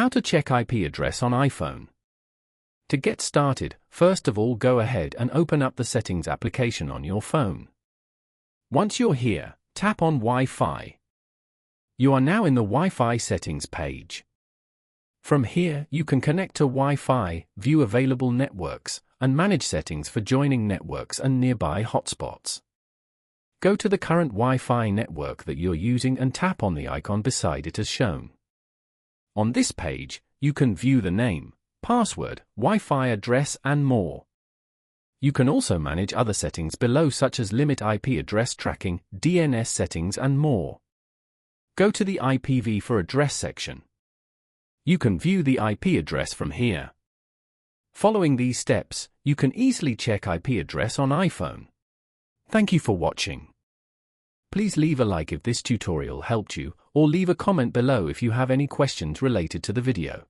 How to check IP address on iPhone. To get started, first of all go ahead and open up the Settings application on your phone. Once you're here, tap on Wi-Fi. You are now in the Wi-Fi settings page. From here, you can connect to Wi-Fi, view available networks, and manage settings for joining networks and nearby hotspots. Go to the current Wi-Fi network that you're using and tap on the icon beside it as shown. On this page, you can view the name, password, Wi-Fi address and more. You can also manage other settings below such as limit IP address tracking, DNS settings and more. Go to the IPv4 address section. You can view the IP address from here. Following these steps, you can easily check IP address on iPhone. Thank you for watching. Please leave a like if this tutorial helped you, or leave a comment below if you have any questions related to the video.